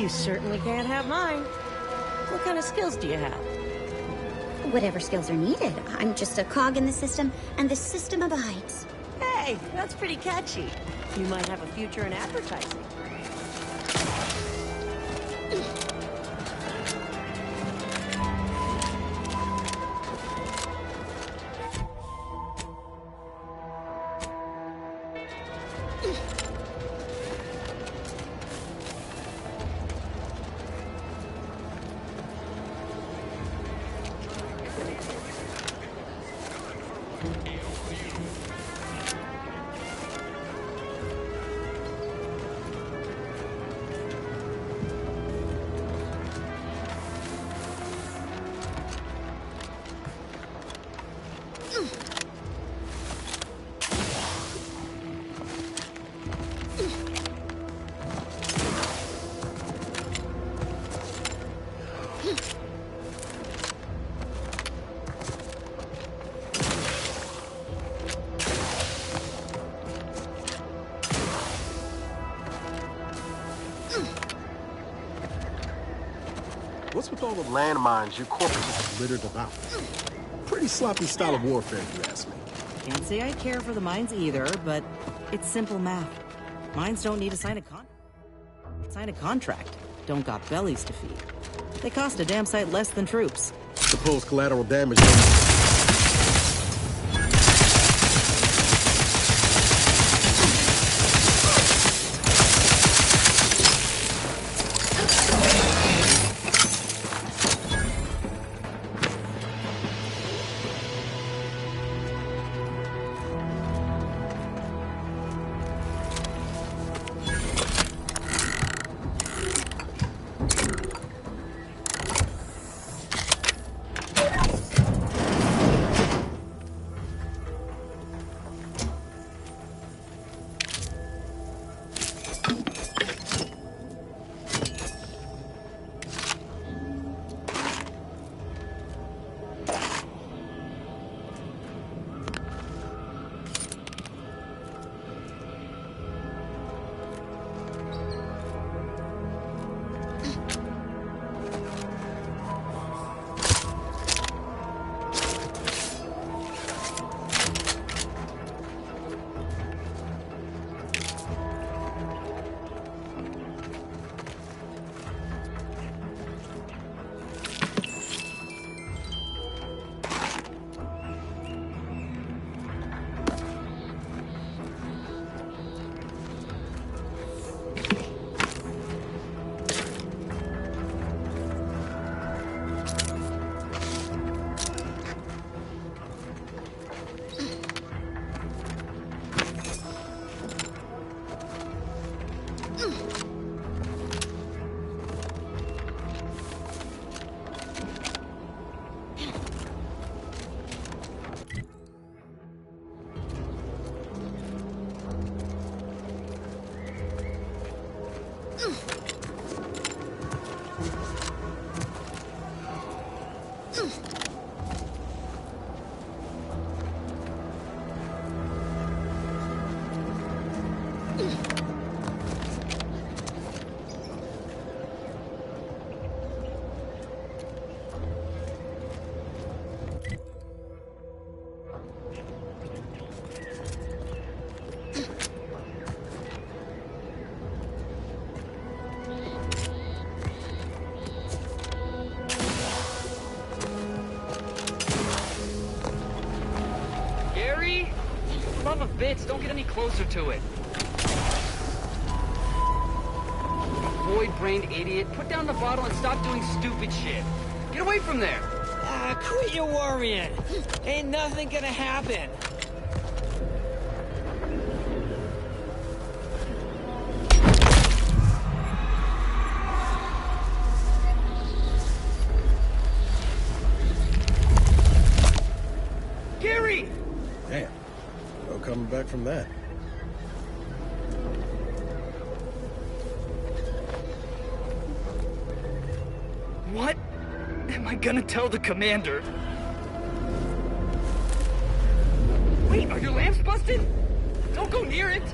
You certainly can't have mine. What kind of skills do you have? Whatever skills are needed. I'm just a cog in the system, and the system abides. Hey, that's pretty catchy. You might have a future in advertising. What's with all the landmines you corporates have littered about? Pretty sloppy style of warfare, if you ask me. Can't say I care for the mines either, but it's simple math. Mines don't need to sign a contract. Don't got bellies to feed. They cost a damn sight less than troops. Suppose collateral damage... Son of a bitch, don't get any closer to it. Void-brained idiot, put down the bottle and stop doing stupid shit. Get away from there. Quit your worrying. Ain't nothing gonna happen. Gary! Damn. No coming back from that. What am I gonna tell the commander? Wait, are your lamps busted? Don't go near it!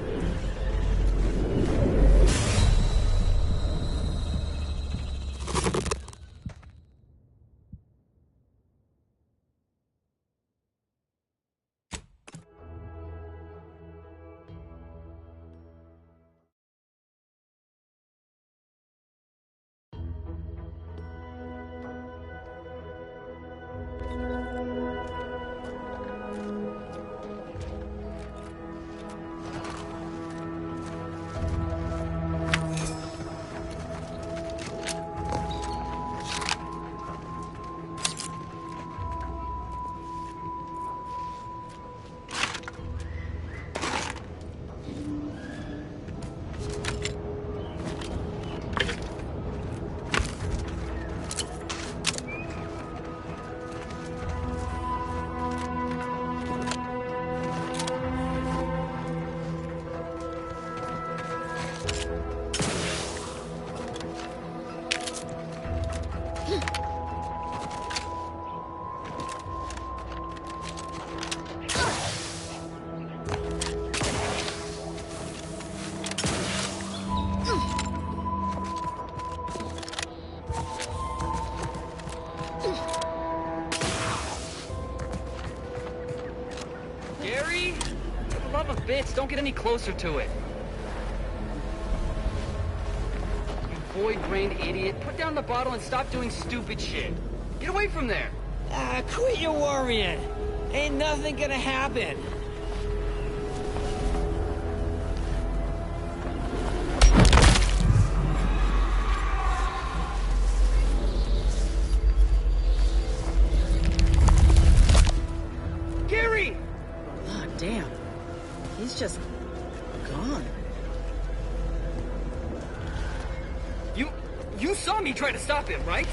bits. Don't get any closer to it. You void-brained idiot. Put down the bottle and stop doing stupid shit. Get away from there. Quit your worrying. Ain't nothing gonna happen. Gary! Oh, damn. He's just gone. You saw me try to stop him, right?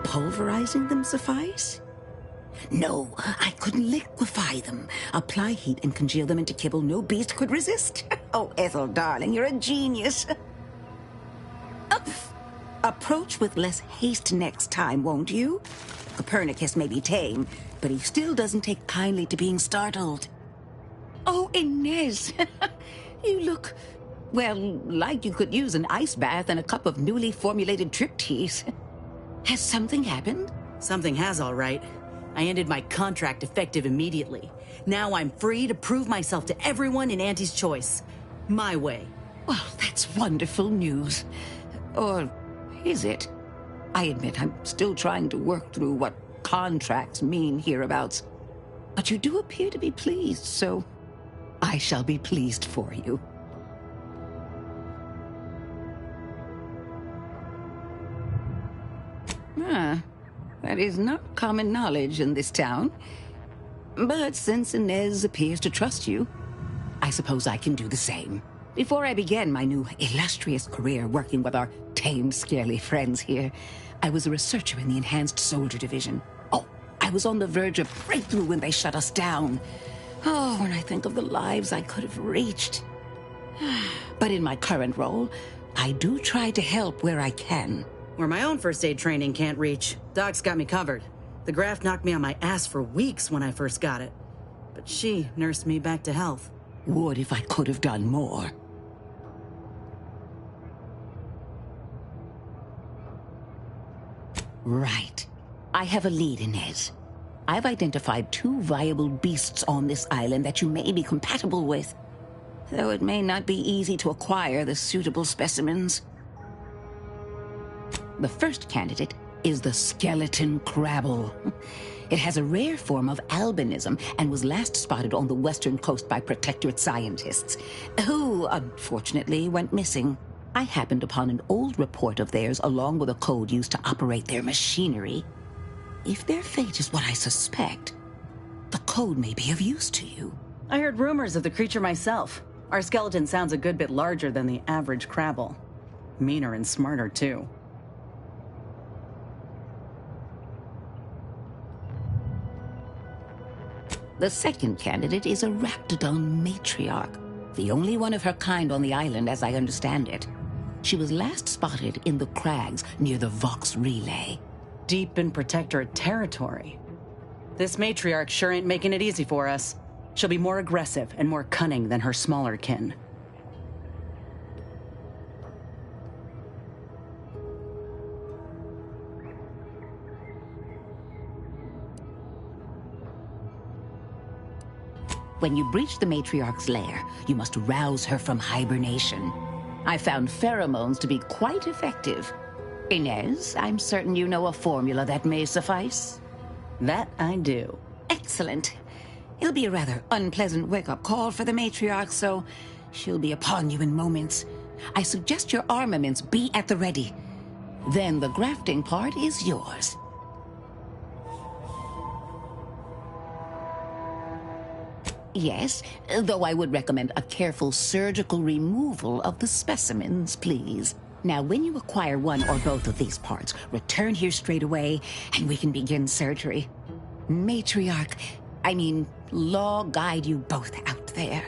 Pulverizing them suffice? No, I couldn't liquefy them. Apply heat and congeal them into kibble no beast could resist. Oh, Ethel, darling, you're a genius. Approach with less haste next time, won't you? Copernicus may be tame, but he still doesn't take kindly to being startled. Oh, Inez, you look, well, like you could use an ice bath and a cup of newly formulated trip teas. Has something happened? Something has, all right. I ended my contract effective immediately. Now I'm free to prove myself to everyone in Auntie's Choice. My way. Well, that's wonderful news. Or is it? I admit I'm still trying to work through what contracts mean hereabouts. But you do appear to be pleased, so I shall be pleased for you. That is not common knowledge in this town. But since Inez appears to trust you, I suppose I can do the same. Before I began my new illustrious career working with our tame, scarily friends here, I was a researcher in the Enhanced Soldier Division. Oh, I was on the verge of breakthrough when they shut us down. Oh, when I think of the lives I could have reached. But in my current role, I do try to help where I can. Where my own first aid training can't reach, Doc's got me covered. The graft knocked me on my ass for weeks when I first got it. But she nursed me back to health. Would if I could have done more. Right. I have a lead, Inez. I've identified 2 viable beasts on this island that you may be compatible with, though it may not be easy to acquire the suitable specimens. The first candidate is the skeleton crabble. It has a rare form of albinism and was last spotted on the western coast by protectorate scientists, who, unfortunately, went missing. I happened upon an old report of theirs along with a code used to operate their machinery. If their fate is what I suspect, the code may be of use to you. I heard rumors of the creature myself. Our skeleton sounds a good bit larger than the average crabble. Meaner and smarter, too. The second candidate is a raptidon matriarch, the only one of her kind on the island as I understand it. She was last spotted in the crags near the Vox Relay. Deep in protectorate territory. This matriarch sure ain't making it easy for us. She'll be more aggressive and more cunning than her smaller kin. When you breach the matriarch's lair, you must rouse her from hibernation. I found pheromones to be quite effective. Inez, I'm certain you know a formula that may suffice. That I do. Excellent. It'll be a rather unpleasant wake-up call for the matriarch, so she'll be upon you in moments. I suggest your armaments be at the ready. Then the grafting part is yours. Yes, though I would recommend a careful surgical removal of the specimens, please. Now, when you acquire one or both of these parts, return here straight away, and we can begin surgery. Law guide you both out there.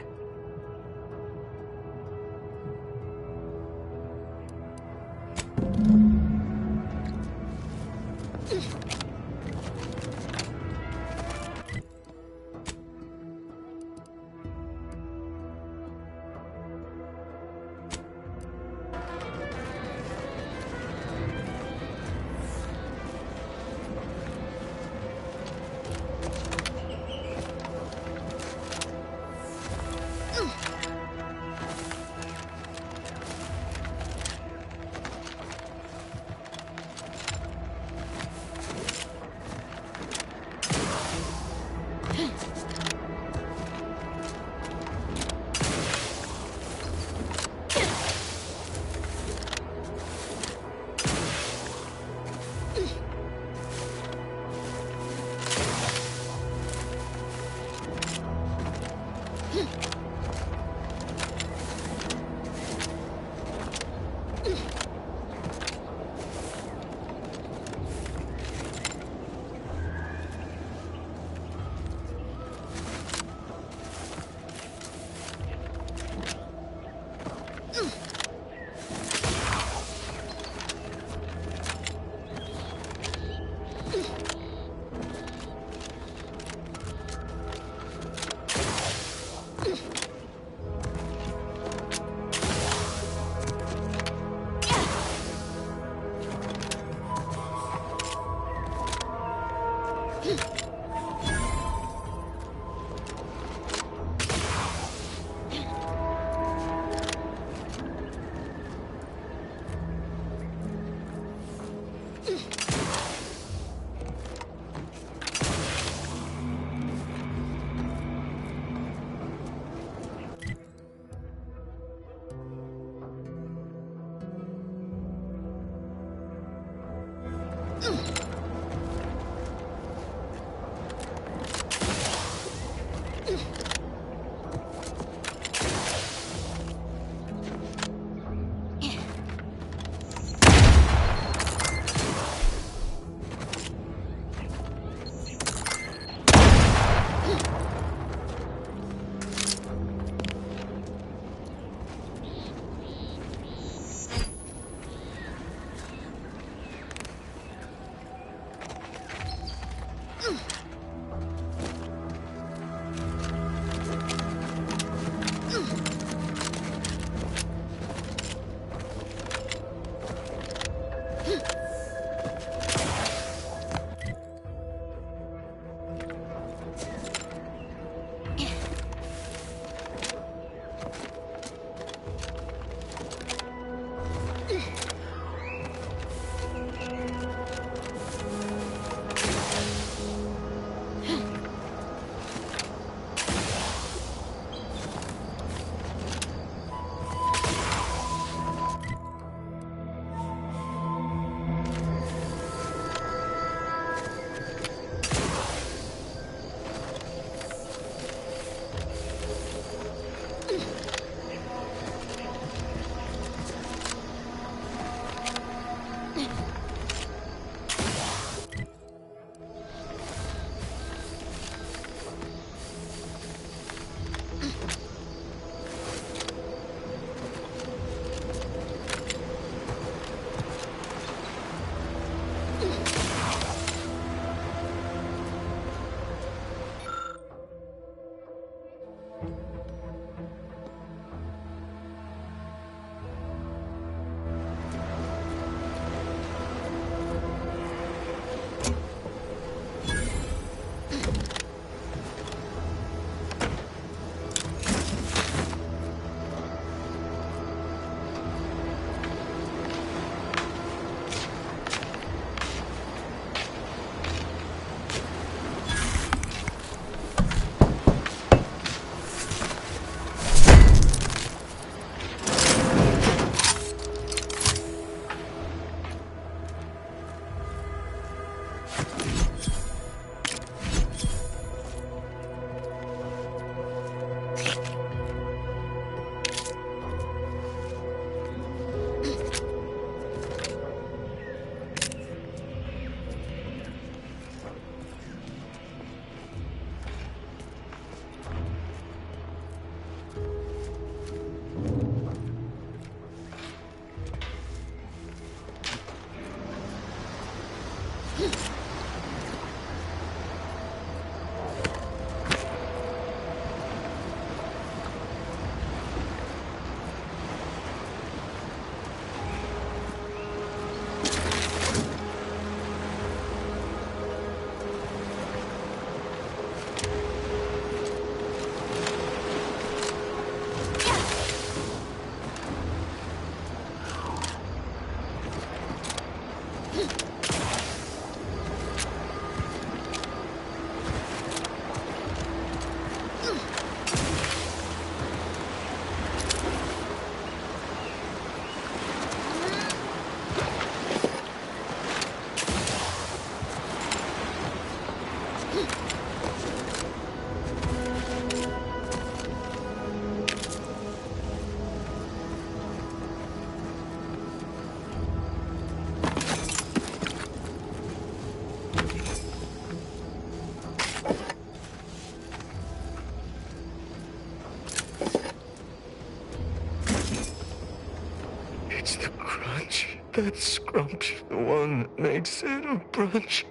It's the crunch. That scrump, the one that makes it a brunch.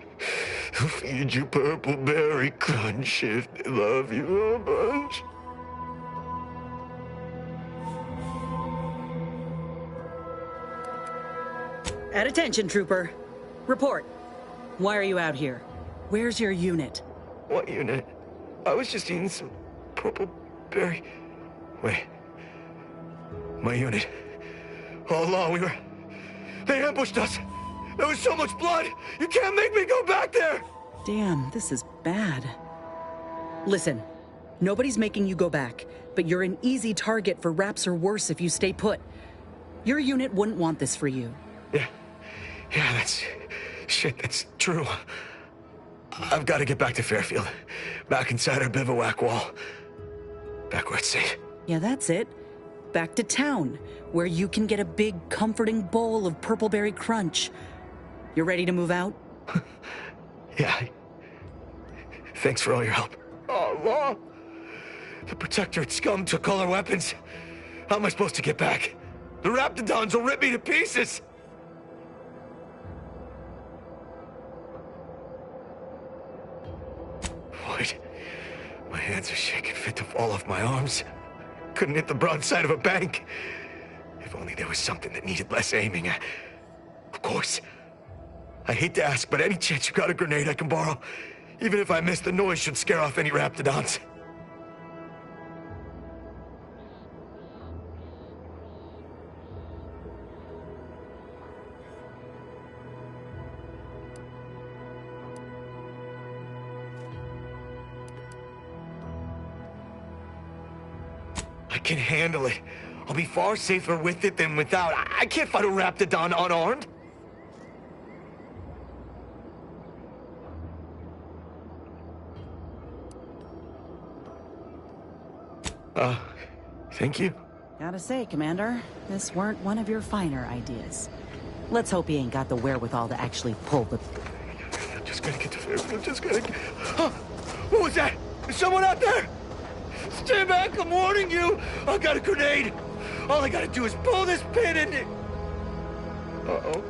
They'll feed you purple berry crunch if they love you a bunch. At attention, Trooper. Report. Why are you out here? Where's your unit? What unit? I was just eating some purple berry. Wait. My unit. All along, they ambushed us. There was so much blood. You can't make me go back there. Damn, this is bad. Listen, nobody's making you go back, but you're an easy target for raps or worse if you stay put. Your unit wouldn't want this for you. Yeah, that's true. I've got to get back to Fairfield. Back inside our bivouac wall. Back where it's safe. Yeah, that's it. Back to town, where you can get a big, comforting bowl of purpleberry crunch. You ready to move out? Yeah. Thanks for all your help. Oh, Law! The Protectorate scum took all our weapons. How am I supposed to get back? The Raptidons will rip me to pieces! right. My hands are shaking, fit to fall off my arms. Couldn't hit the broadside of a bank. If only there was something that needed less aiming. Of course. I hate to ask, but any chance you got a grenade I can borrow? Even if I miss, the noise should scare off any raptidons. I can handle it. I'll be far safer with it than without. I can't fight a raptidon unarmed. Thank you. Gotta say, Commander, this weren't one of your finer ideas. Let's hope he ain't got the wherewithal to actually pull the... I'm just gonna get to... I'm just gonna... Huh? What was that? Is someone out there? Stay back, I'm warning you! I got a grenade! All I gotta do is pull this pin and... Uh-oh.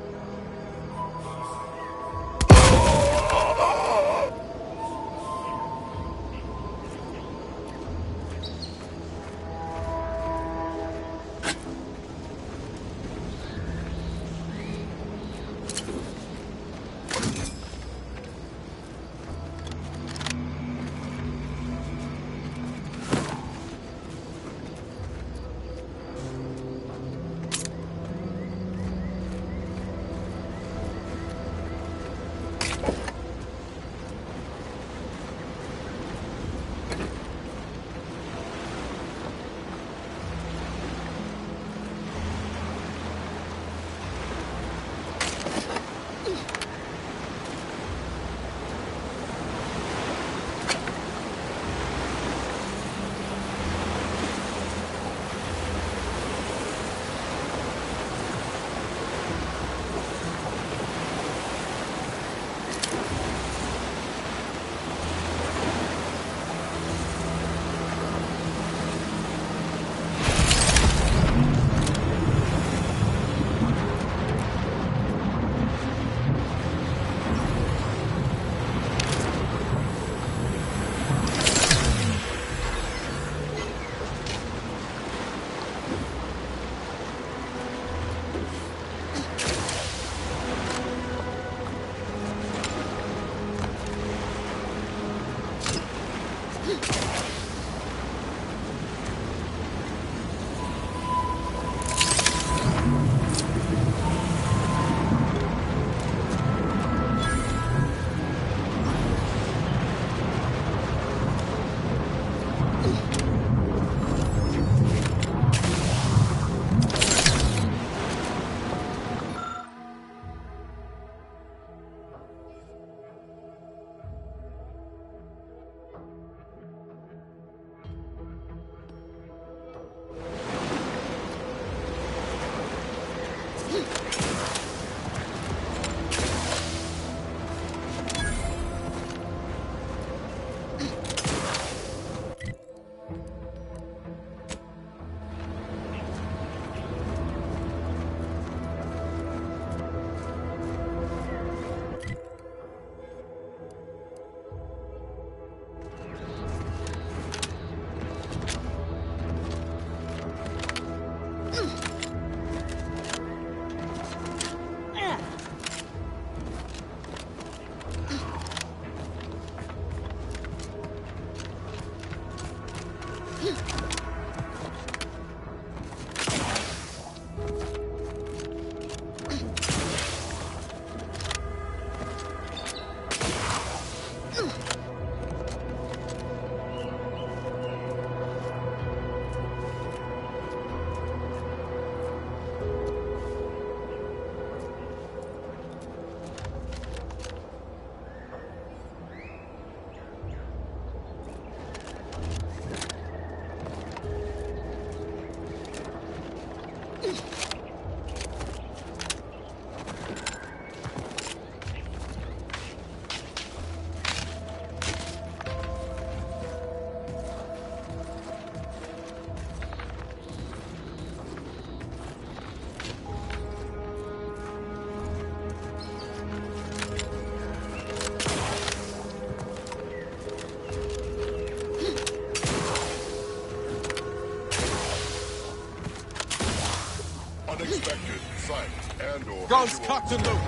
Guns cocked and loaded.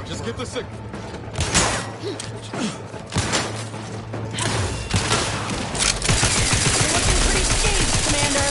Just get the signal. You're looking pretty staged, Commander.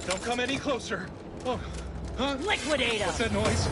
Don't come any closer. Oh, huh? Liquidate him! What's that noise?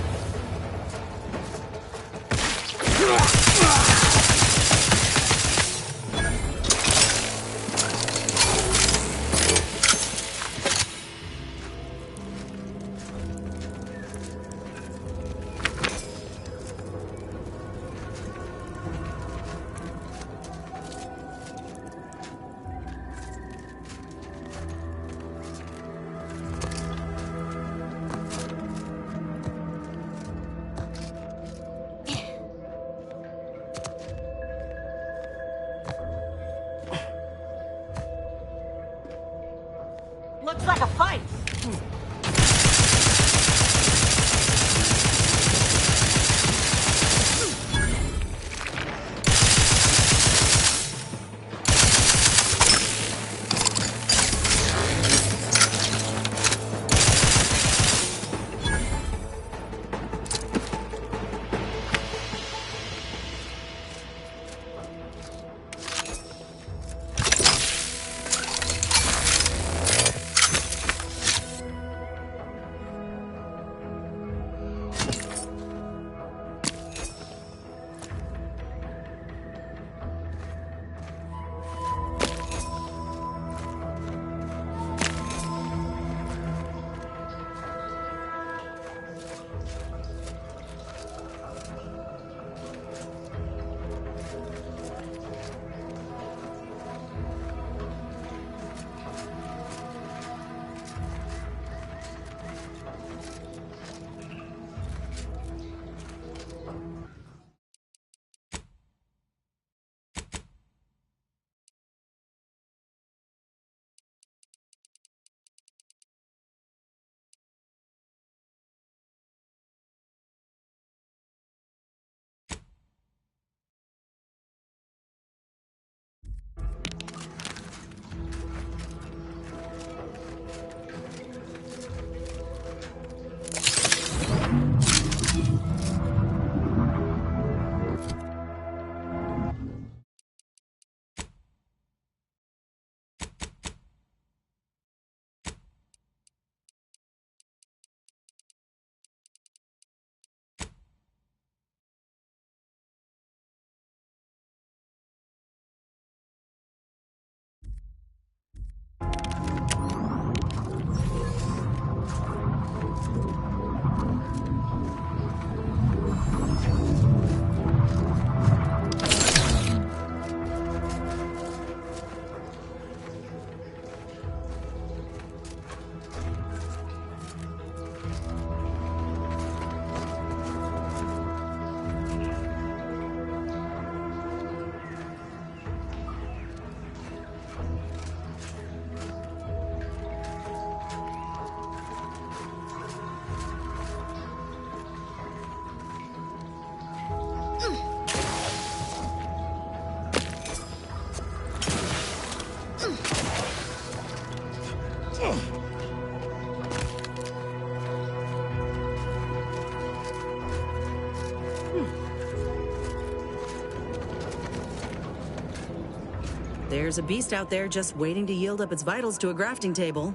There's a beast out there just waiting to yield up its vitals to a grafting table.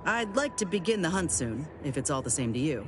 I'd like to begin the hunt soon, if it's all the same to you.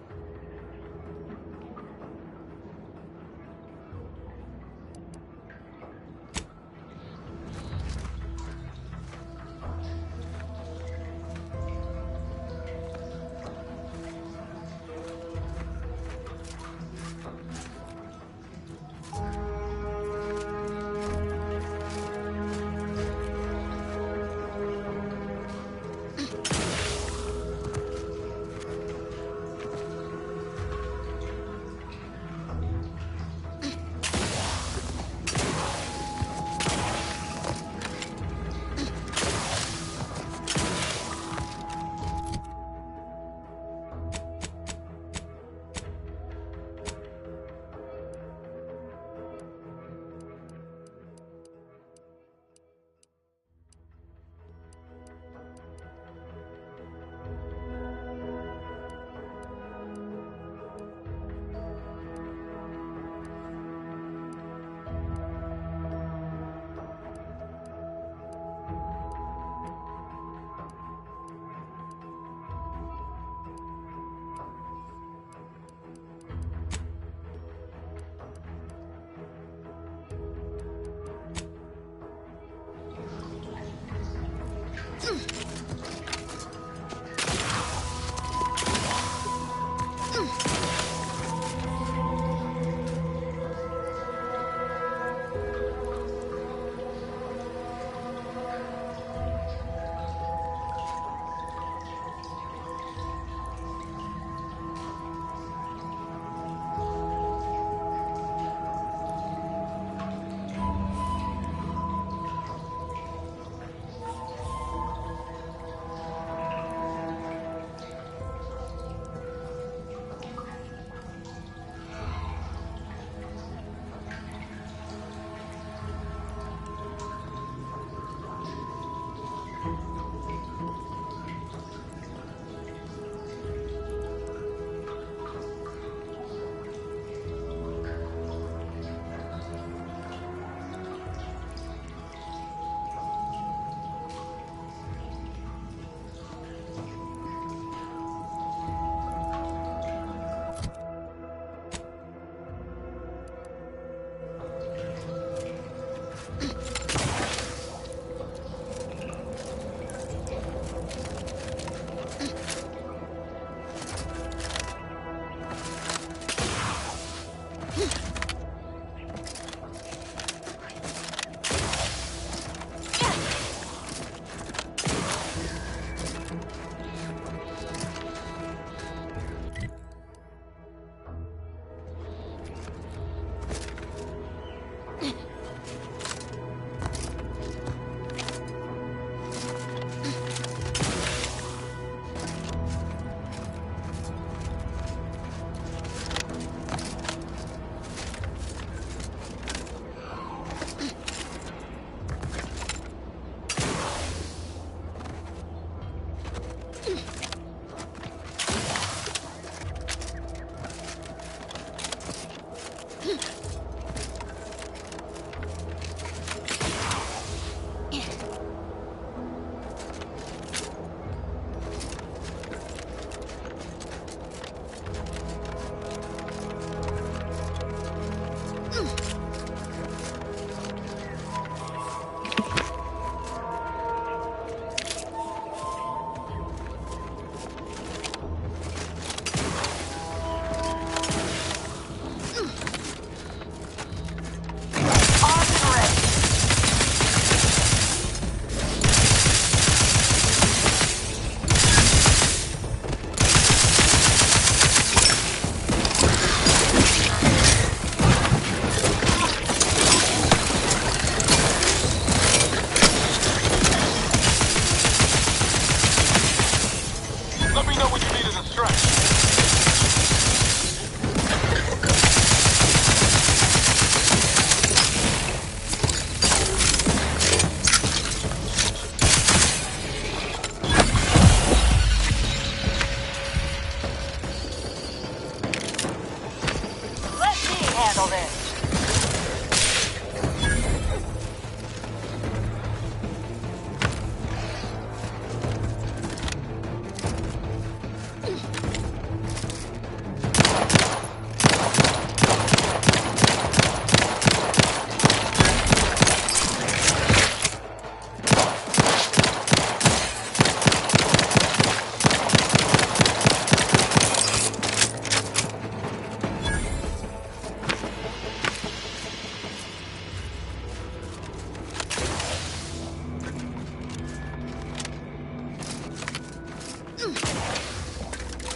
handle this.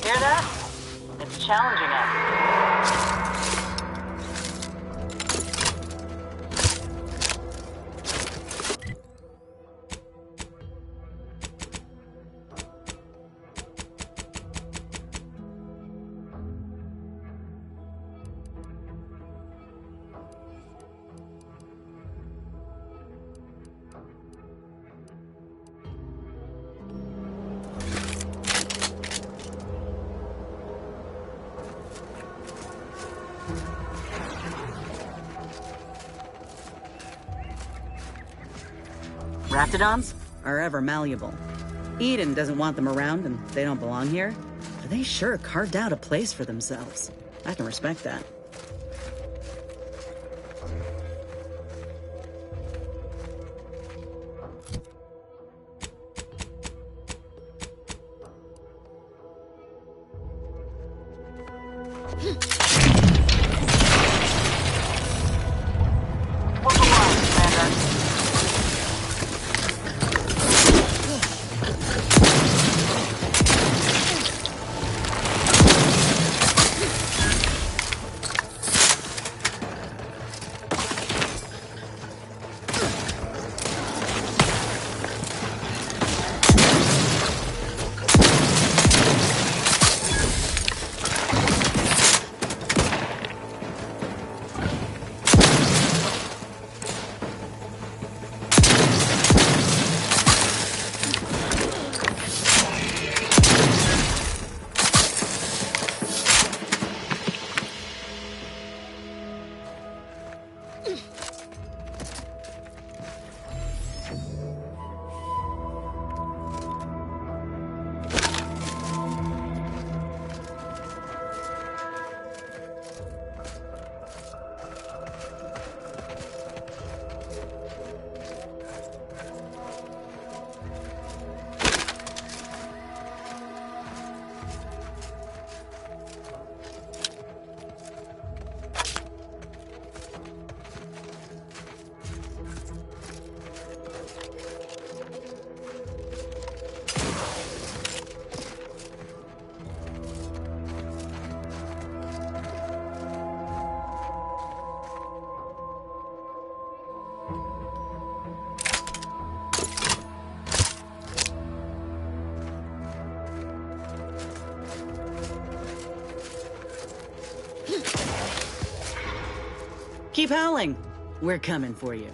Hear that? It's challenging us. Raptidons are ever malleable. Eden doesn't want them around and they don't belong here, but they sure carved out a place for themselves. I can respect that. What's the line, Commander? Keep howling. We're coming for you.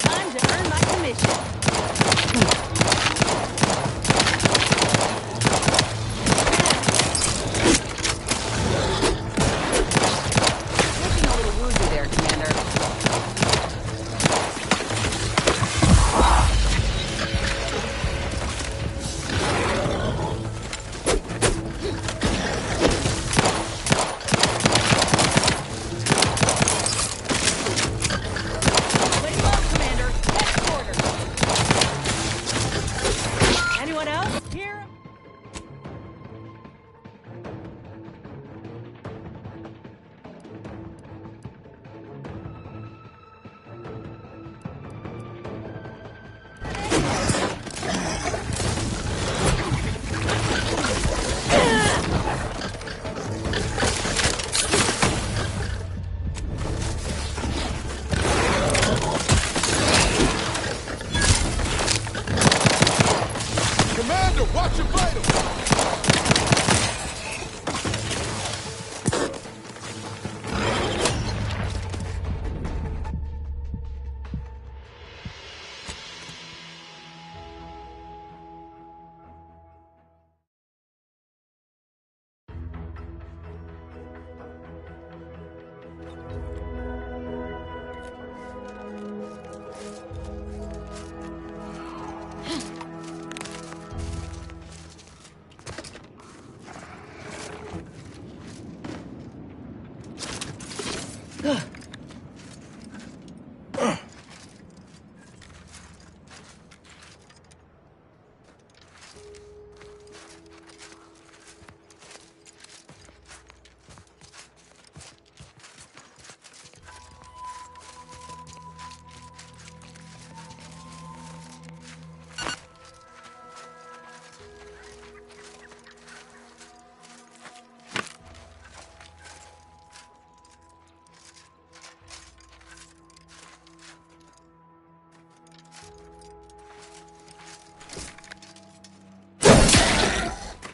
Time to earn my commission. Looking a little woozy there, Commander.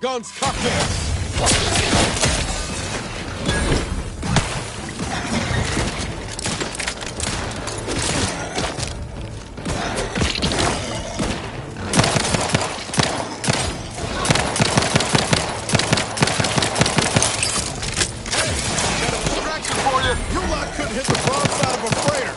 Guns cockpit! You lot couldn't hit the broadside of a freighter.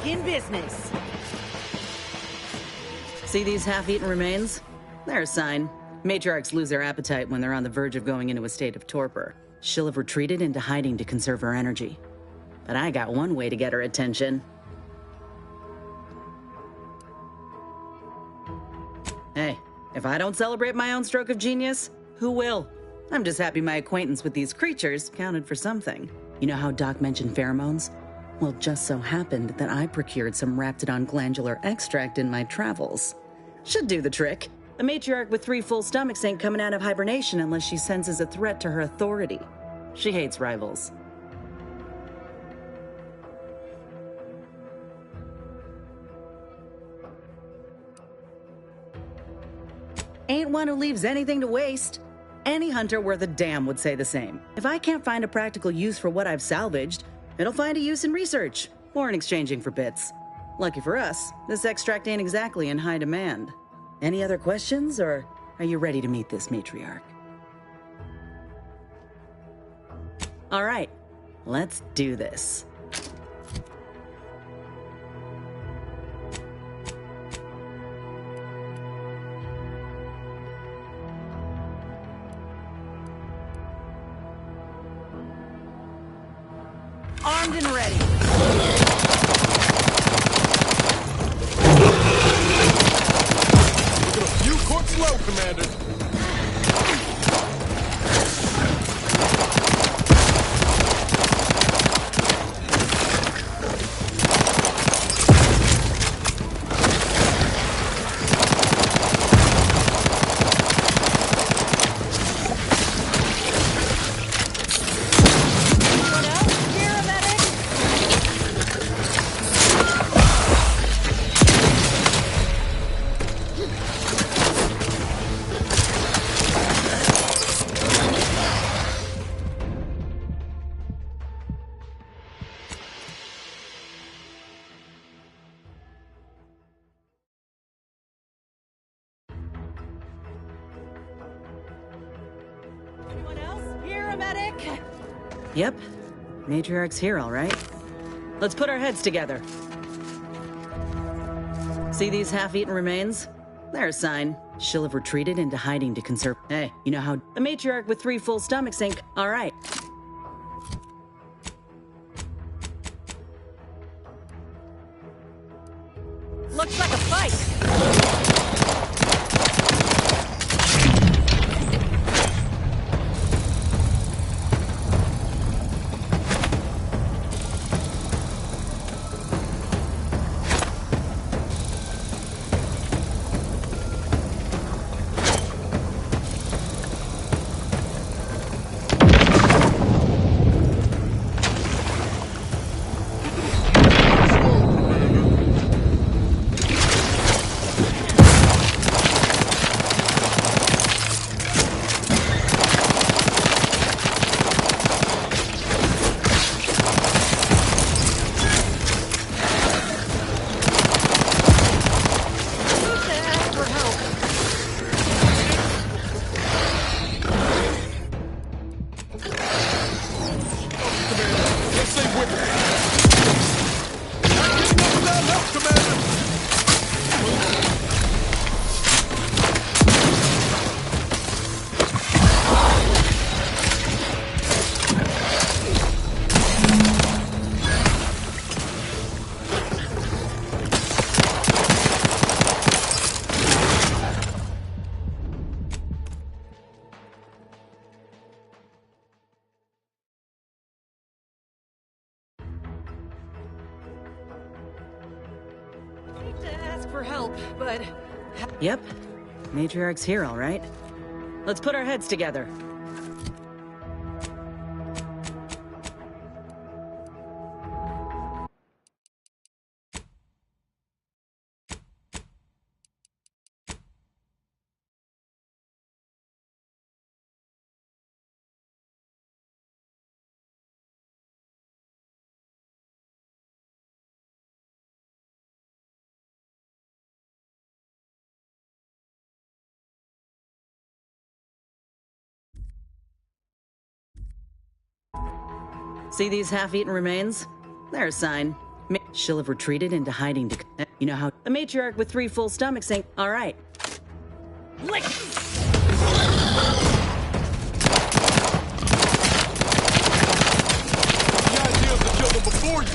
In business. See these half-eaten remains? They're a sign. Matriarchs lose their appetite when they're on the verge of going into a state of torpor. She'll have retreated into hiding to conserve her energy. But I got one way to get her attention. Hey, if I don't celebrate my own stroke of genius, who will? I'm just happy my acquaintance with these creatures counted for something. You know how Doc mentioned pheromones? Well, just so happened that I procured some Raptidon glandular extract in my travels. Should do the trick. A matriarch with 3 full stomachs ain't coming out of hibernation unless she senses a threat to her authority. She hates rivals. Ain't one who leaves anything to waste. Any hunter worth a damn would say the same. If I can't find a practical use for what I've salvaged, it'll find a use in research, or in exchanging for bits. Lucky for us, this extract ain't exactly in high demand. Any other questions, or are you ready to meet this matriarch? All right, let's do this. Armed and ready. Looking a few quarts low, Commander. Anyone else? Here, a medic? Yep. Matriarch's here, all right. Let's put our heads together. See these half-eaten remains? They're a sign. She'll have retreated into hiding to conserve... Hey, you know how... A matriarch with 3 full stomachs ain't... All right. Looks like a fight! To ask for help, but... Yep. Matriarch's here, all right. Let's put our heads together. See these half-eaten remains? They're a sign. She'll have retreated into hiding to... You know how... A matriarch with 3 full stomachs ain't... All right. Lick! The idea is to kill them before you.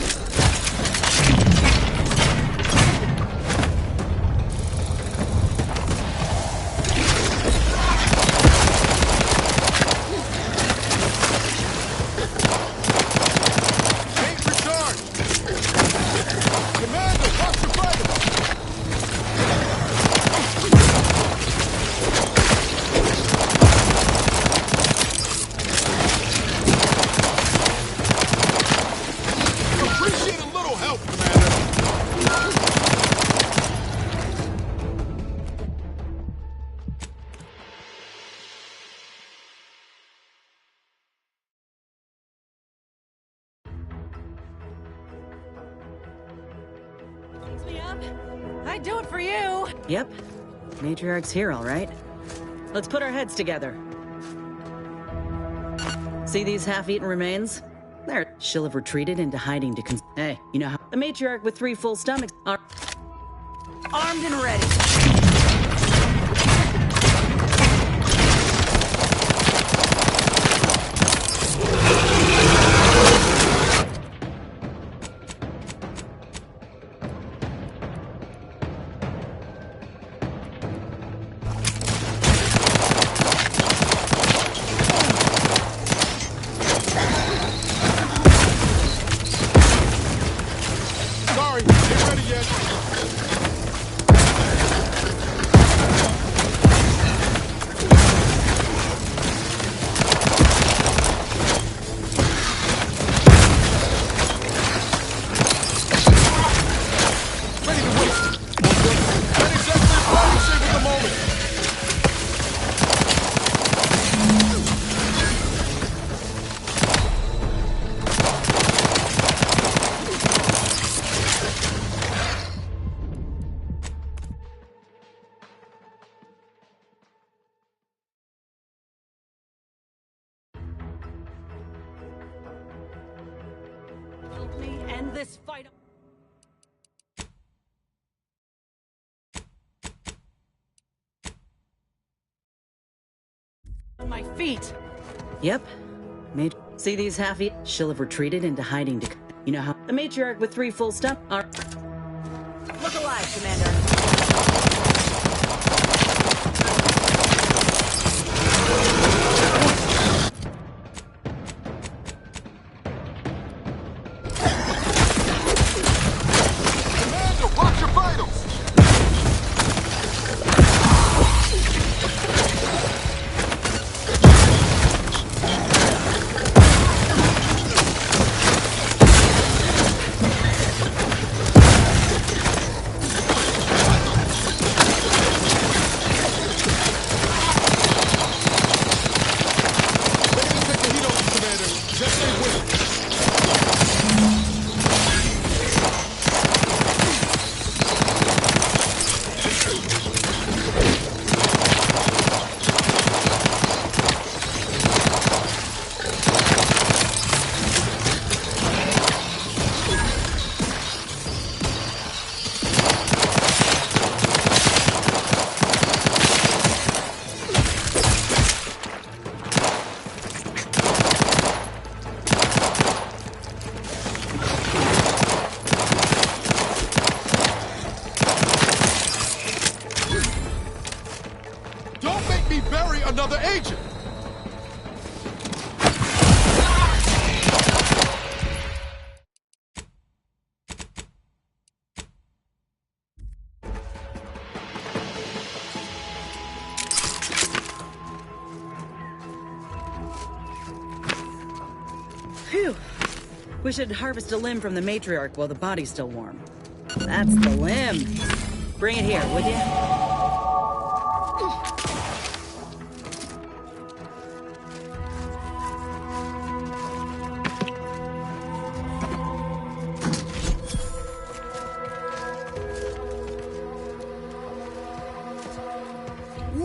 I'd do it for you! Yep. Matriarch's here, all right. Let's put our heads together. See these half-eaten remains? There. She'll have retreated into hiding to Hey, you know how... A matriarch with 3 full stomachs are... Armed and ready! Help me end this fight. On my feet. Yep. See these half-eat? She'll have retreated into hiding to... You know how... A matriarch with 3 full stomachs are... Look alive, Commander. Another agent! We should harvest a limb from the matriarch while the body's still warm. That's the limb. Bring it here, would you?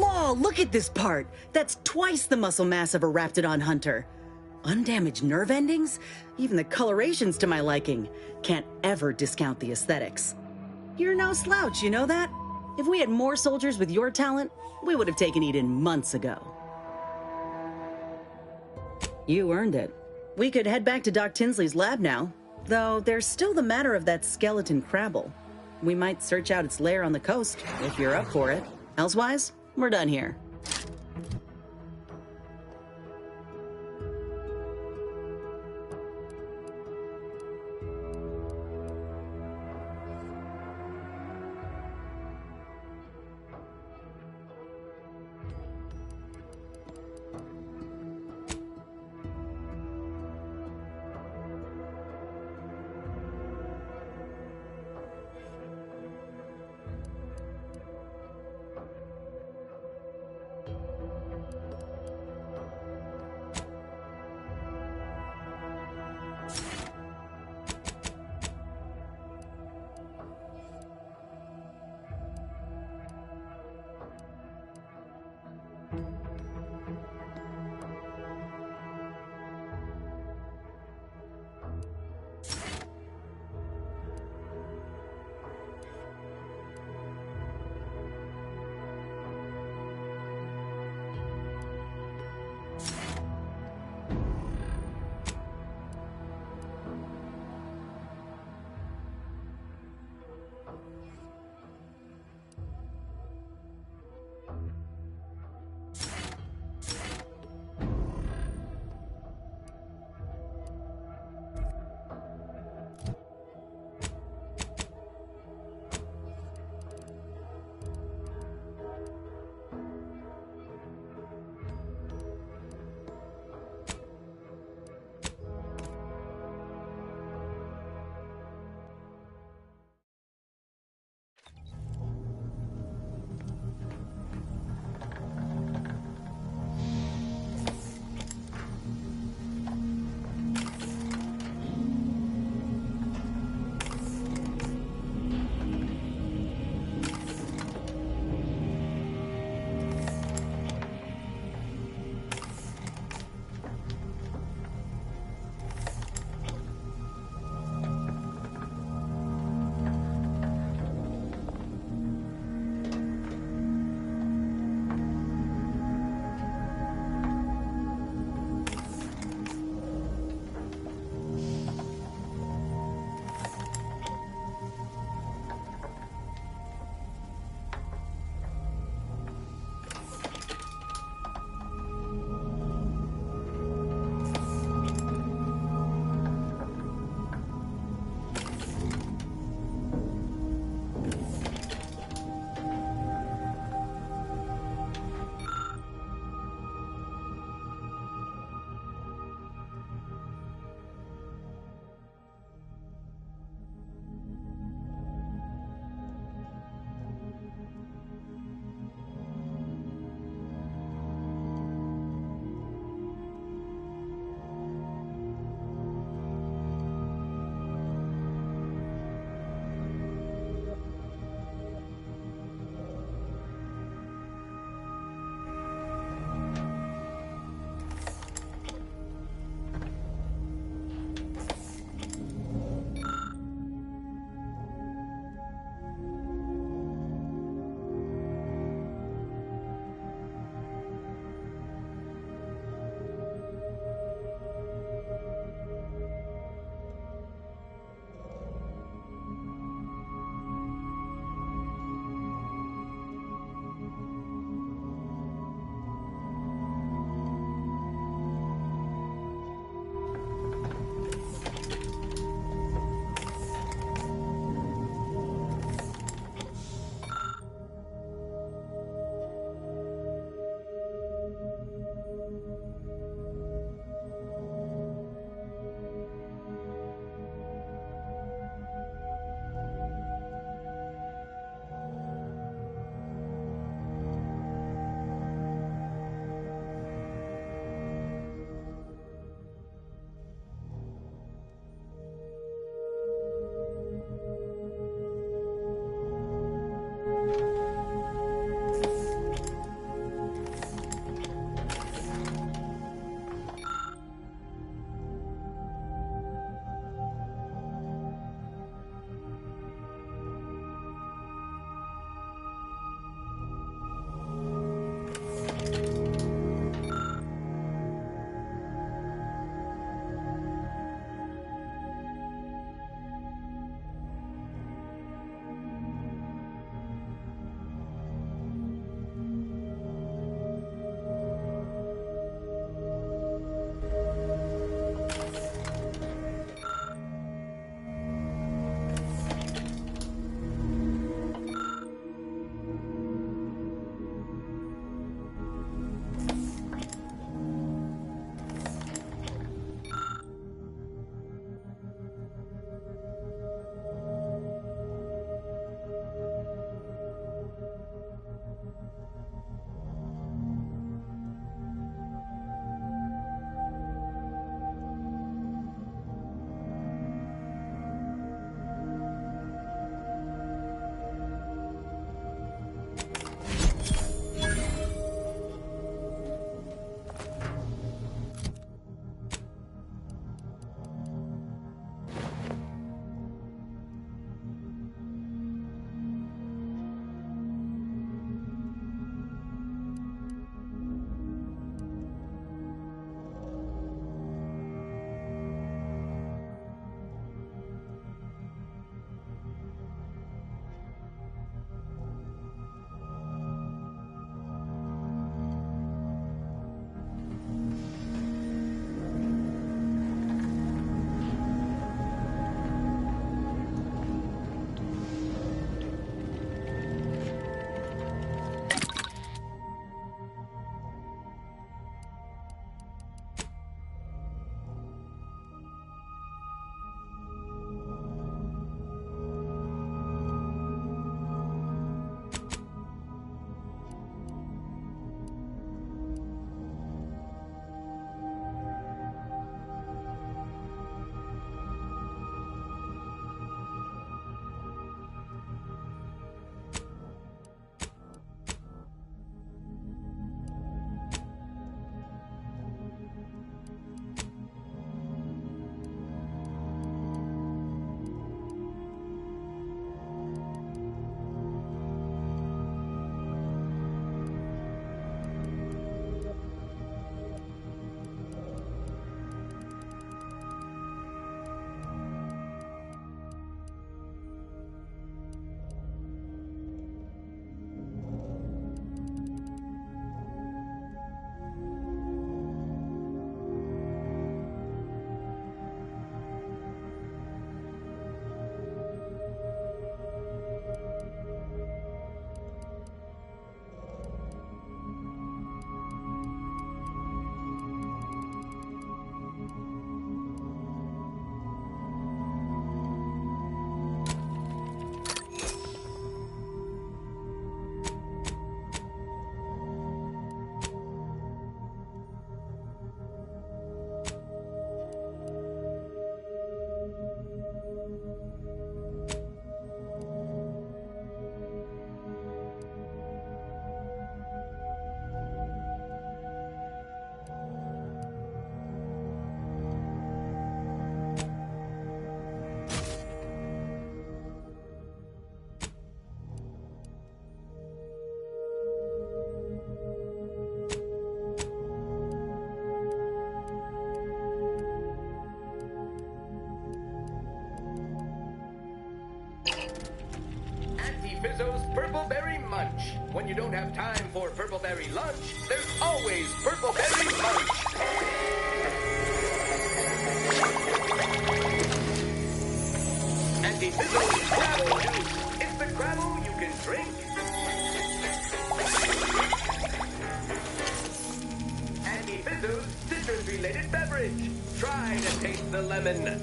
Law, look at this part. That's twice the muscle mass of a Raptidon hunter. Undamaged nerve endings? Even the coloration's to my liking. Can't ever discount the aesthetics. You're no slouch, you know that? If we had more soldiers with your talent, we would have taken Eden months ago. You earned it. We could head back to Doc Tinsley's lab now, though there's still the matter of that skeleton crabble. We might search out its lair on the coast, if you're up for it. Elsewise, we're done here. Fizzo's Purple Berry Munch. When you don't have time for Purple Berry lunch, there's always Purple Berry Munch. Fizzo's Gravel Juice. It's the gravel you can drink. Fizzo's citrus-related beverage. Try to taste the lemon.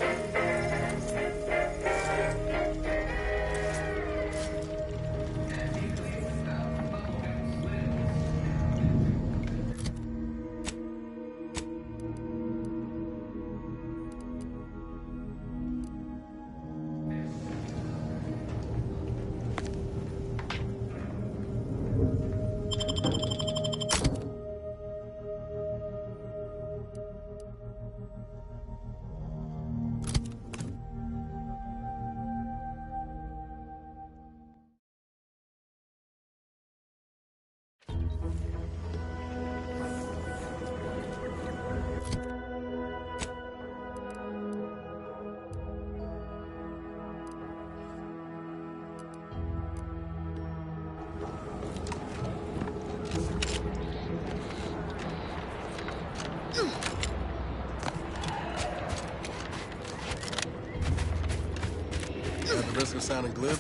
At the risk of sounding glib,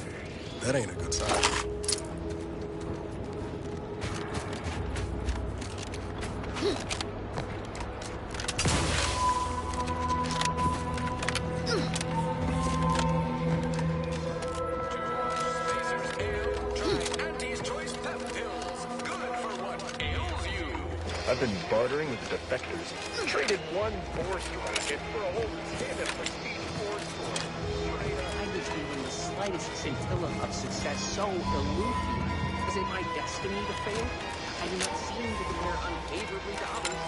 that ain't a good sign. I've been bartering with the defectors. Traded one force rocket for a whole can of prestige force. I was feeling the slightest scintilla of success so elude me. Is it my destiny to fail? I do not seem to compare unfavorably to others.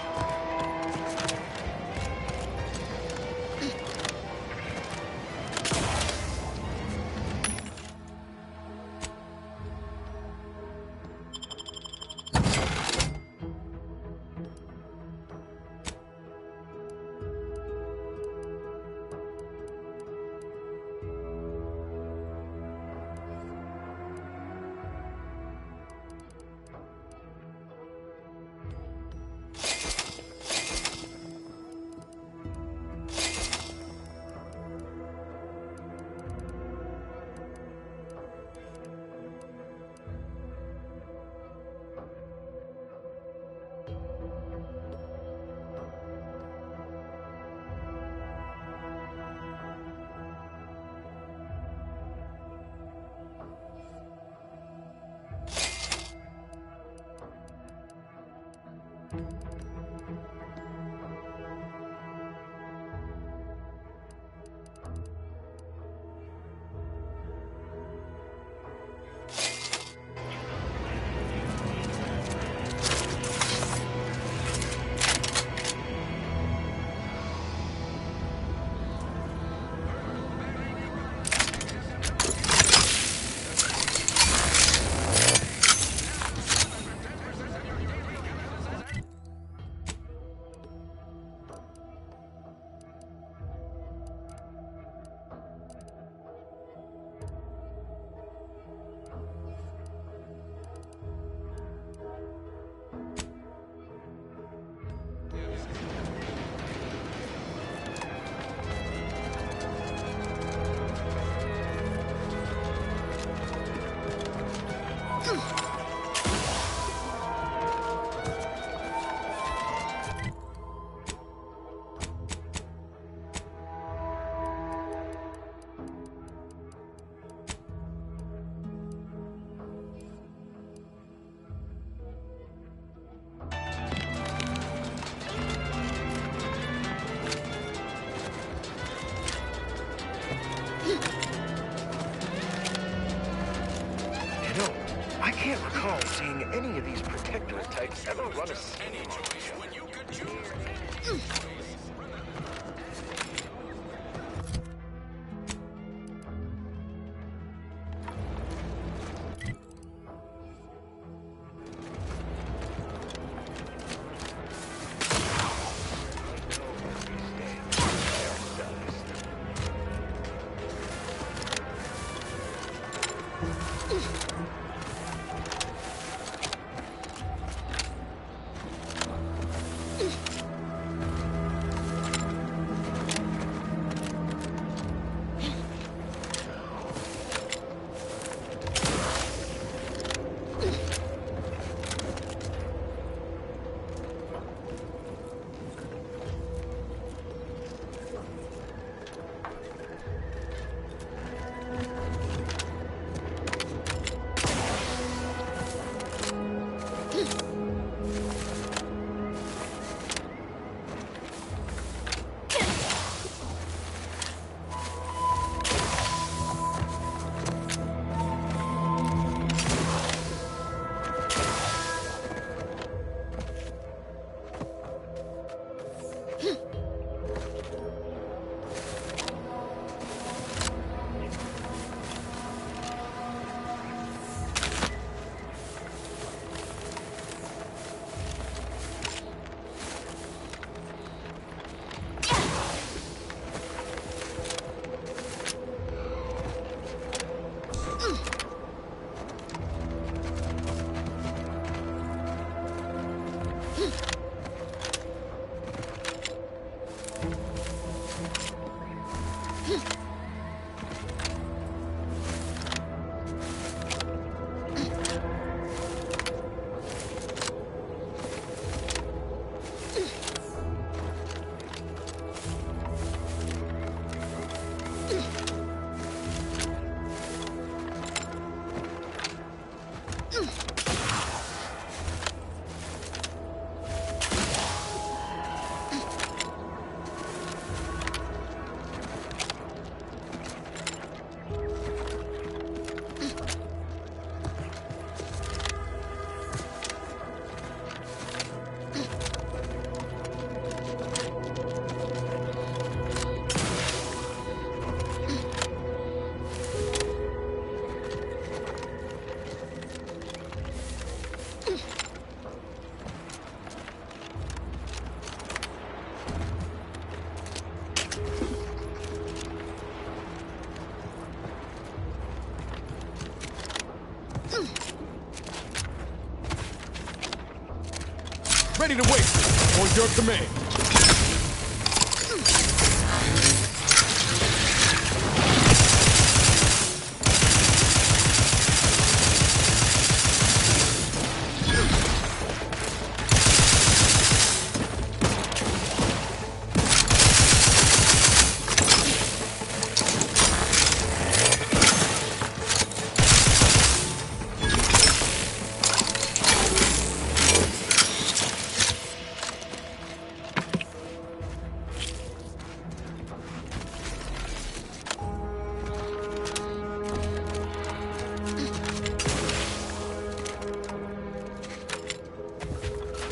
I can't recall seeing any of these protectorate types ever run a scheme on each other. Ready to wait. On your command.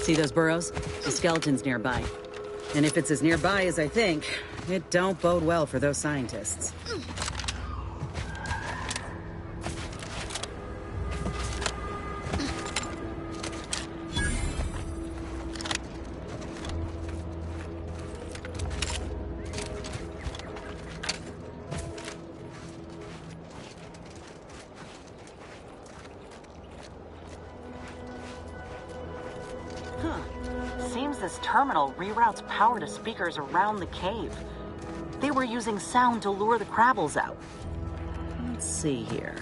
See those burrows? The skeleton's nearby. And if it's as nearby as I think, it don't bode well for those scientists. Seems this terminal reroutes power to speakers around the cave. They were using sound to lure the Krabbles out. Let's see here.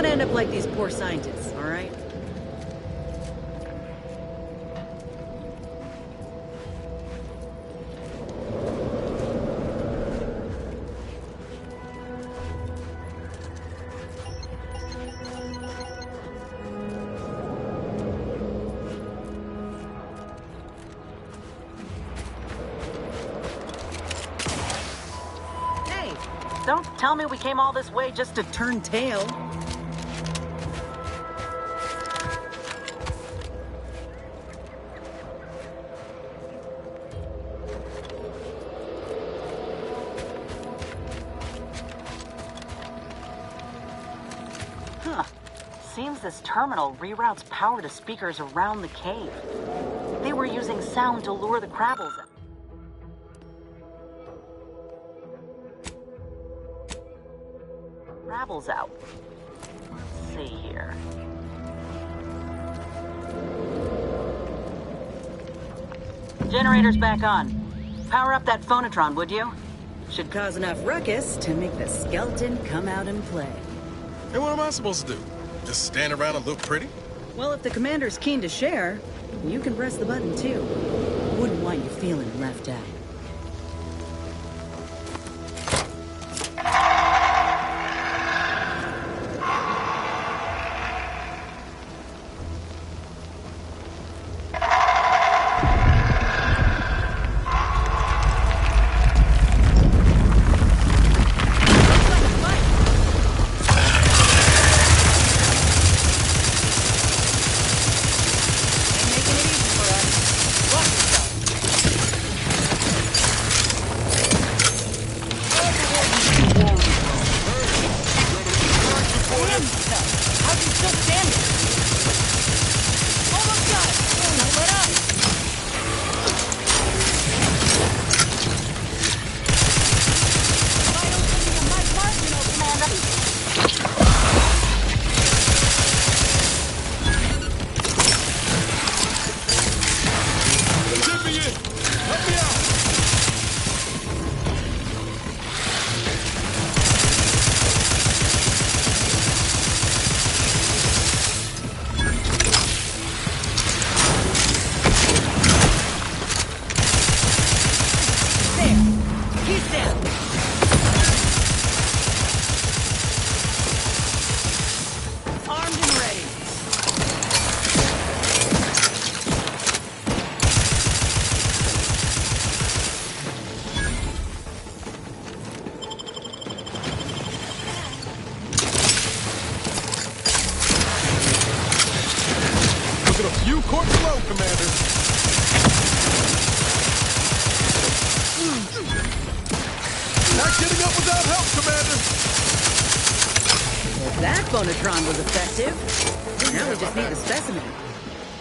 End up like these poor scientists, all right? Hey, Don't tell me we came all this way just to turn tail. Seems this terminal reroutes power to speakers around the cave. They were using sound to lure the Crabbles out. Let's see here. Generator's back on. Power up that phonotron, would you? Should cause enough ruckus to make the skeleton come out and play. And what am I supposed to do? Just stand around and look pretty? Well, if the commander's keen to share, you can press the button too. Wouldn't want you feeling left out. Two quarters low, Commander. Not getting up without help, Commander. If that phonotron was effective, now we just need the specimen.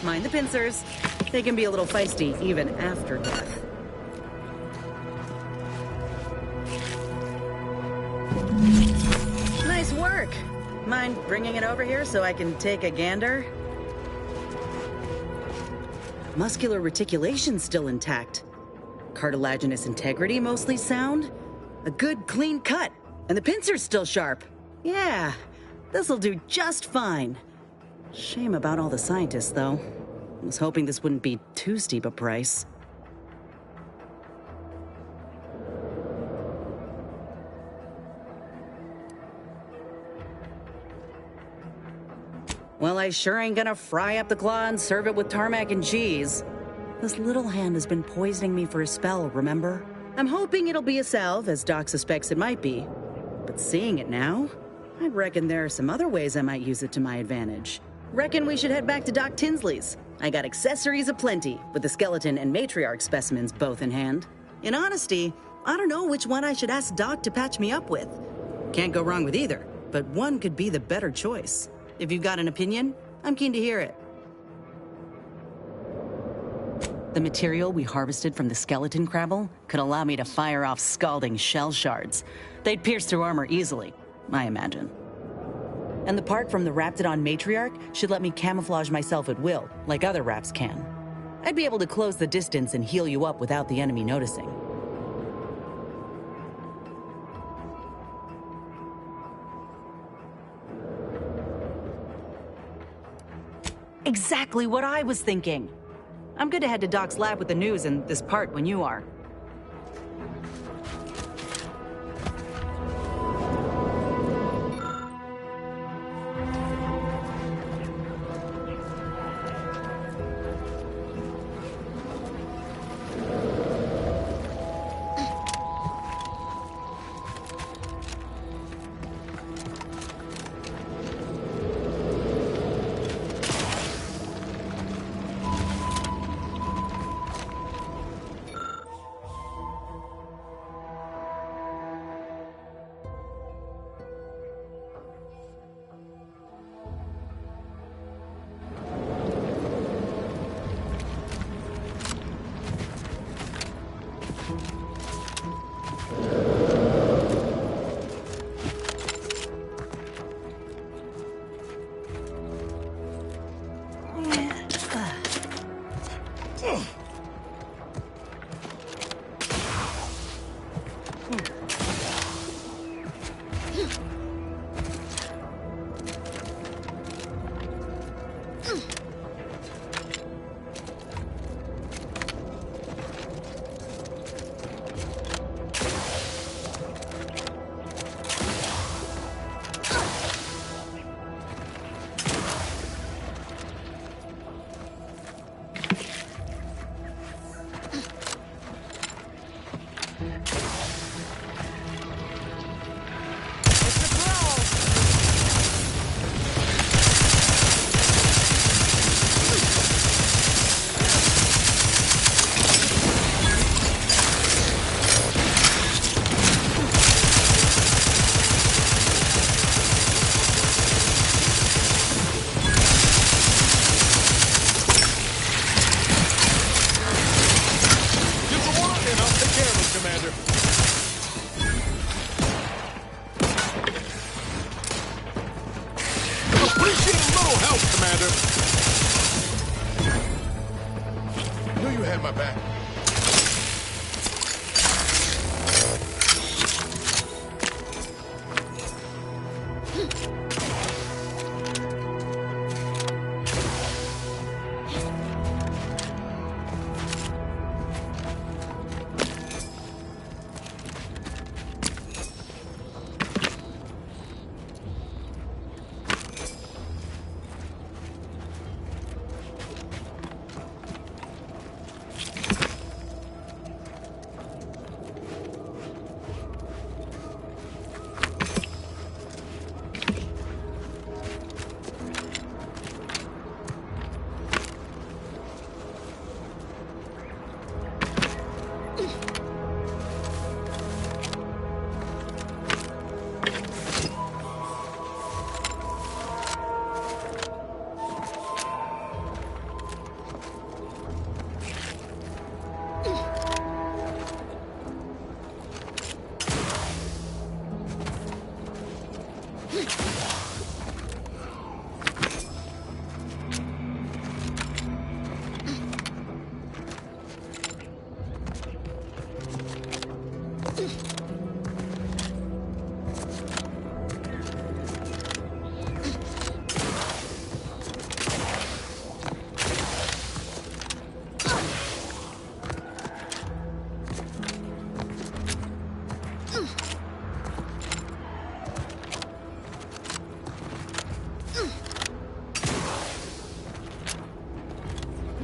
Mind the pincers. They can be a little feisty even after death. Nice work. Mind bringing it over here so I can take a gander? Muscular reticulation's still intact. Cartilaginous integrity mostly sound. A good clean cut. And the pincer's still sharp. Yeah, this'll do just fine. Shame about all the scientists, though. I was hoping this wouldn't be too steep a price. Well, I sure ain't gonna fry up the claw and serve it with tarmac and cheese. This little hand has been poisoning me for a spell, remember? I'm hoping it'll be a salve, as Doc suspects it might be. But seeing it now, I reckon there are some other ways I might use it to my advantage. Reckon we should head back to Doc Tinsley's. I got accessories aplenty, with the skeleton and matriarch specimens both in hand. In honesty, I don't know which one I should ask Doc to patch me up with. Can't go wrong with either, but one could be the better choice. If you've got an opinion, I'm keen to hear it. The material we harvested from the skeleton crabble could allow me to fire off scalding shell shards. They'd pierce through armor easily, I imagine. And the part from the Raptidon matriarch should let me camouflage myself at will, like other Raps can. I'd be able to close the distance and heal you up without the enemy noticing. Exactly what I was thinking. I'm good to head to Doc's lab with the news and this part when you are.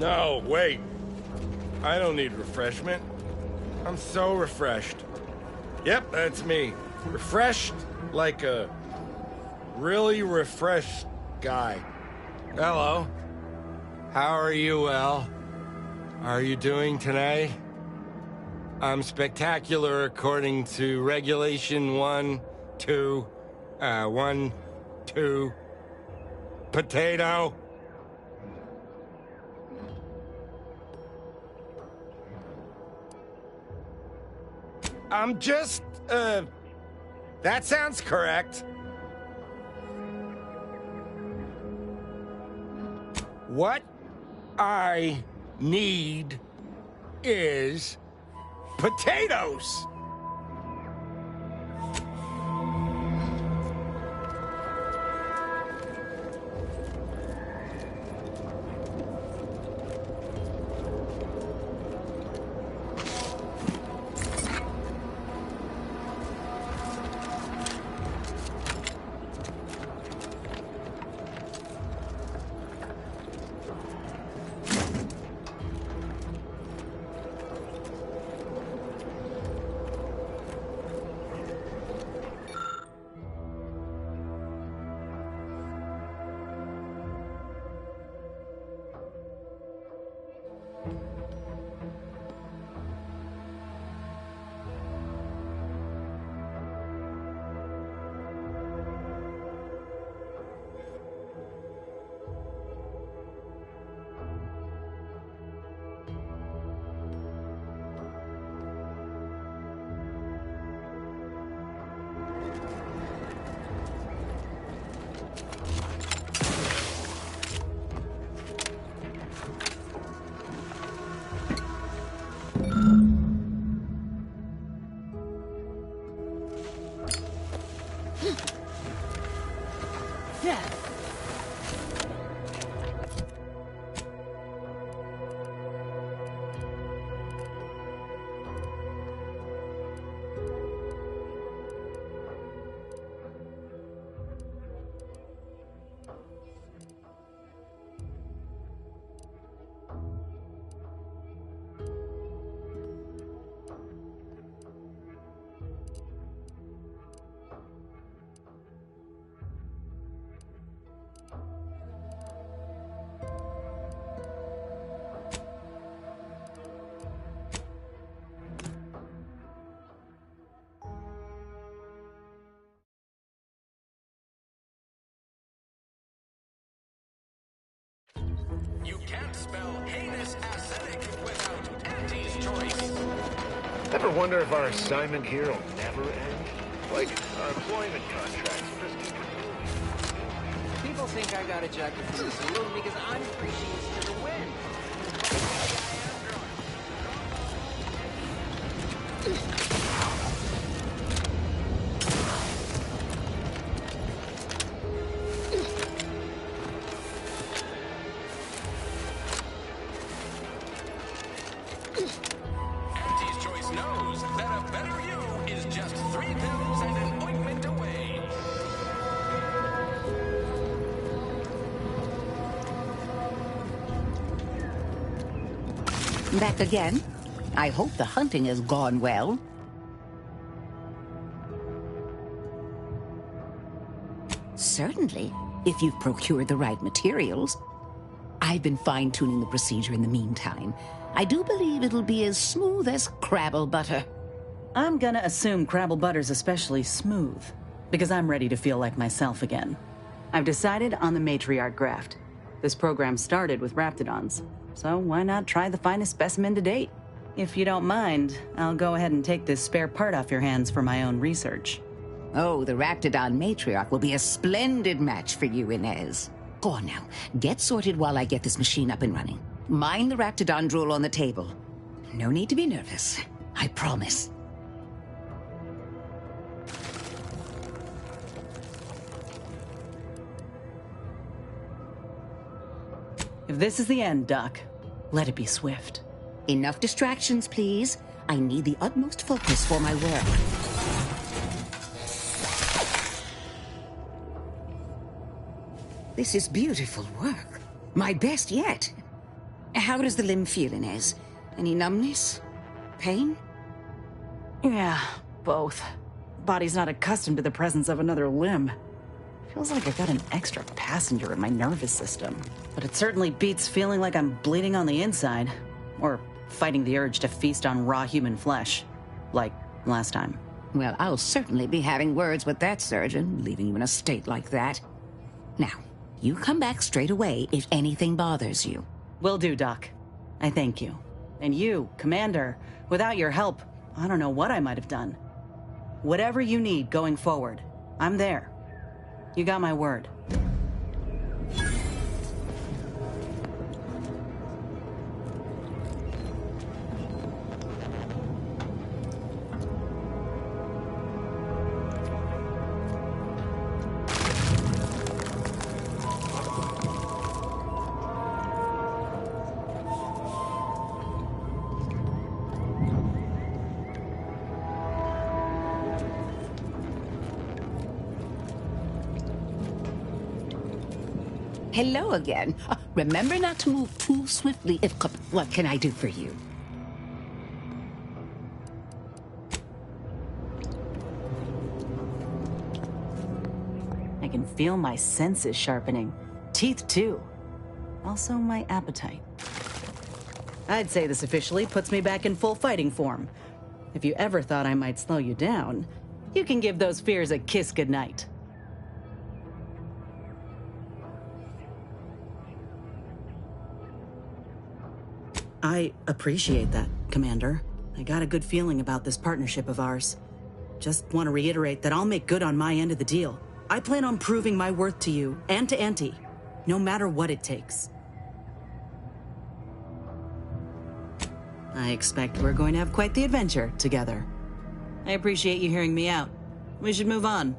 No, wait. I don't need refreshment. I'm so refreshed. Yep, that's me. Refreshed like a really refreshed guy. Hello. How are you, El? Are you doing today? I'm spectacular according to regulation 1, 2, 1, 2, potato. I'm just, that sounds correct. What I need is potatoes. You can't spell heinous acidic without Auntie's choice. Ever wonder if our assignment here will never end? Like our employment contracts. People think I got ejected from the saloon because I'm preaching to the wind. Auntie's choice knows that a better you is just 3 pills and an ointment away. Back again? I hope the hunting has gone well. Certainly, if you've procured the right materials. I've been fine-tuning the procedure in the meantime. I do believe it'll be as smooth as Crabble butter. I'm gonna assume Crabble butter's especially smooth, because I'm ready to feel like myself again. I've decided on the matriarch graft. This program started with raptidons, so why not try the finest specimen to date? If you don't mind, I'll go ahead and take this spare part off your hands for my own research. Oh, the raptidon matriarch will be a splendid match for you, Inez. Go on now, get sorted while I get this machine up and running. Mind the raptidon drool on the table. No need to be nervous, I promise. If this is the end, Doc, let it be swift. Enough distractions, please. I need the utmost focus for my work. This is beautiful work. My best yet. How does the limb feel, Inez? Any numbness? Pain? Yeah, both. Body's not accustomed to the presence of another limb. Feels like I got an extra passenger in my nervous system. But it certainly beats feeling like I'm bleeding on the inside. Or fighting the urge to feast on raw human flesh. Like last time. Well, I'll certainly be having words with that surgeon, leaving you in a state like that. Now, you come back straight away if anything bothers you. Will do, Doc. I thank you. And you, Commander, without your help, I don't know what I might have done. Whatever you need going forward, I'm there. You got my word. Hello again. Remember not to move too swiftly if... What can I do for you? I can feel my senses sharpening. Teeth, too. Also, my appetite. I'd say this officially puts me back in full fighting form. If you ever thought I might slow you down, you can give those fears a kiss goodnight. I appreciate that, Commander. I got a good feeling about this partnership of ours. Just want to reiterate that I'll make good on my end of the deal. I plan on proving my worth to you and to Auntie, no matter what it takes. I expect we're going to have quite the adventure together. I appreciate you hearing me out. We should move on.